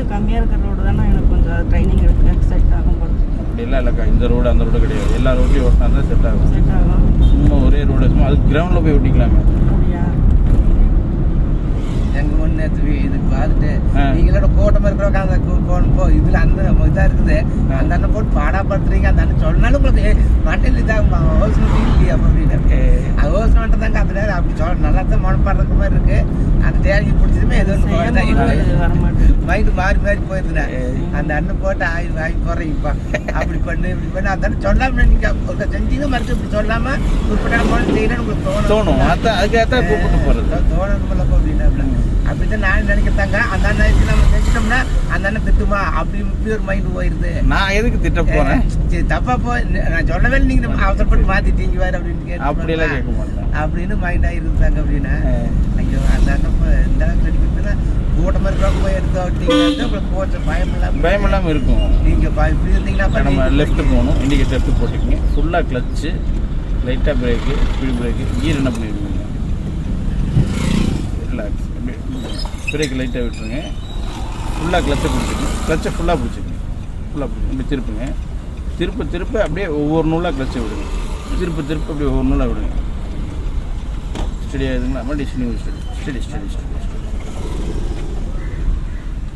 கொஞ்சம் கம்மியாக இருக்கிற ரோடு தானே எனக்கு கொஞ்சம் ட்ரைனிங் எடுக்க செட் ஆகும் போல. அப்படிலாம் இல்லைக்கா, இந்த ரோடு அந்த ரோடு கிடையாது, எல்லா ரோட்லையும் ஓட்டினா தான் செட் ஆகும். செட் ஆகும். சும்மா ஒரே ரோடு சும்மா அதுக்கு கிரவுண்டில் போய் ஓட்டிக்கலாமே. அப்படியா? எங்கள் ஒன்று நேற்று இது பார்த்துட்டு நீங்களோட கூட்டம் இருக்கிறவங்க அந்த போ இதில் அந்த இதாக இருக்குது அந்த அண்ணன் போட்டு பாடாப்படுத்துறீங்க. அந்த அண்ணன் சொன்னாலும் உங்களுக்கு மண்டையில் இதாக ஹோஸ்னு இல்லையா அப்படின்னு அது ஹோஸ் மட்டும் தாங்க அந்த நேரம் அப்படி சொல்ல நல்லா தான் மனப்பாடுற மாதிரி இருக்கு. அந்த தேடி பிடிச்சதுமே ஏதோ மைண்டு மாறி மாறி போயிருதுண்ணே. அந்த அண்ணன் போட்டு ஆய் குறையுப்பா அப்படி பண்ணு இப்படி பண்ணு அந்த அண்ணன் சொல்லாமல் நீங்கள் ஒரு செஞ்சீங்க மறுத்து இப்படி சொல்லாமல் குறிப்பிட்ட போல செய்யணும்னு உங்களுக்கு தோணும். அதுக்காகத்தான் கூப்பிட்டு போகிறது தோணணுமில்ல அப்படின்னு அப்படிதான் நான் நினைக்கிறதாங்க. அந்த அண்ணன் நம்ம செஞ்சிட்டோம்னா அந்த அண்ணன் திட்டுமா அப்படி இப்படி ஒரு மைண்டு போயிருது. நான் எதுக்கு திட்ட போறேன்? சரி தப்பா நான் சொல்லவே நீங்க அவசரப்பட்டு மாத்திட்டீங்க வேற அப்படின்னு அப்படியெல்லாம் கேட்க மாட்டேன் அப்படின்னு மைண்ட் ஆயிருந்தாங்க அப்படின்னா ஐயோ அந்த அண்ணன் இந்த அளவுக்கு நடிக்கிறதுனா கூட்டமாக இருக்கிறவங்க போய் எடுத்து விட்டீங்கன்னா உங்களுக்கு போச்சு பயம் இல்லாமல் இருக்கும். நீங்க இப்படி இருந்தீங்கன்னா நம்ம லெஃப்ட் போகணும், இண்டிகேட்டர் எடுத்து போட்டுக்கோங்க, ஃபுல்லாக கிளச்சு, லைட்டாக பிரேக்கு, ஸ்பீட் பிரேக்கு, கீர் என்ன பண்ணிருக்கீங்க, ரிலாக்ஸ், பிரேக் லைட்டாக விட்டுருங்க, ஃபுல்லாக கிளச்சை பிடிச்சிக்கணும், கிளச்சை ஃபுல்லாக பிடிச்சிக்கணும், இப்படி திருப்புங்க, திருப்ப அப்படியே ஒவ்வொரு நூலாக கிளச்சை விடுங்க, திருப்ப அப்படியே ஒவ்வொரு நூலாக விடுங்க. ஸ்டடி ஆகுதுங்களா? மறுபடியும் ஸ்டடி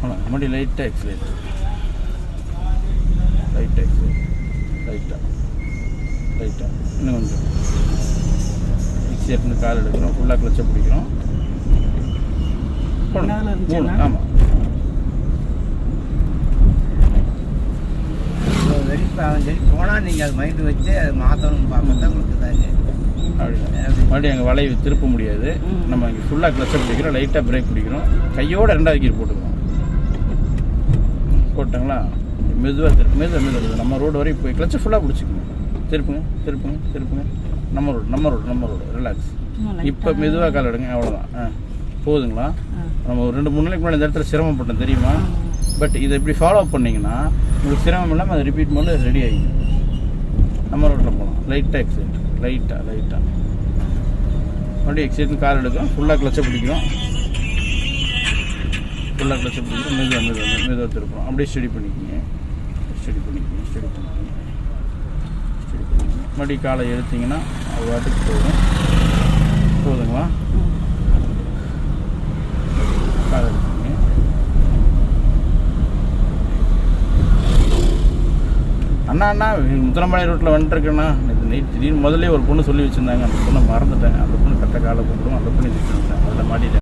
மறுபடியும் லைட்டாக எக்ஸலேட், லைட்டாக இன்னும் கொஞ்சம் எக்ஸேட்னு கால் எடுக்கிறோம், ஃபுல்லாக கிளச்சை பிடிக்கிறோம். ஆமாம் சரி போனால் நீங்கள் அது மைண்டு வச்சு அதை மாற்றணும் பார்க்க தான் உங்களுக்கு தாங்க. மறுபடியும் அங்கே வளைவு திருப்ப முடியாது. நம்ம இங்கே ஃபுல்லாக கிளச்சை பிடிக்கிறோம், லைட்டாக பிரேக் பிடிக்கிறோம், கையோட 2வது கீர் போட்டுக்கிறோம். போட்டாங்களா? மெதுவாக மெதுவாக நம்ம ரோடு வரைக்கும் போய் கிளச்சை ஃபுல்லாக பிடிச்சிக்கணும். திருப்புங்க. நம்ம ரோடு ரிலாக்ஸ். இப்போ மெதுவாக கால் எடுங்க, அவ்வளோதான். போகுதுங்களா? நம்ம ஒரு 2-3 நாளைக்கு முன்னாடி இந்த இடத்துல சிரமப்பட்டோம் தெரியுமா? பட் இதை இப்படி ஃபாலோ பண்ணிங்கன்னா உங்களுக்கு சிரமம் இல்லாமல் அதை ரிப்பீட் பண்ணி ரெடி ஆகிடும். நம்ம ரோட்டில் போகலாம், லைட்டாக எக்ஸைட், லைட்டாக மறுபடியும் எக்ஸைட்னு கால் எடுக்கிறோம், ஃபுல்லாக கிளச்சை பிடிக்கிறோம், மெதுவாக திருப்போம். அப்படியே ஸ்டடி பண்ணிக்கிங்க. மறுபடியும் காலை எடுத்திங்கன்னா அது வாட்டுக்கு போதுங்களா? காலை எடுத்துங்க. அண்ணா முத்தனம்பாளையம் ரோட்டில் வந்துட்டுருக்கேண்ணா. நைட் திடீர்னு முதல்ல ஒரு பொண்ணு சொல்லி வச்சுருந்தாங்க, அந்த பொண்ணை மறந்துட்டேன். அந்த பொண்ணு கரெக்டாக காலை கூப்பிடுவோம், அந்த பொண்ணு திட்டு அதில் மாட்டிட்டேன்.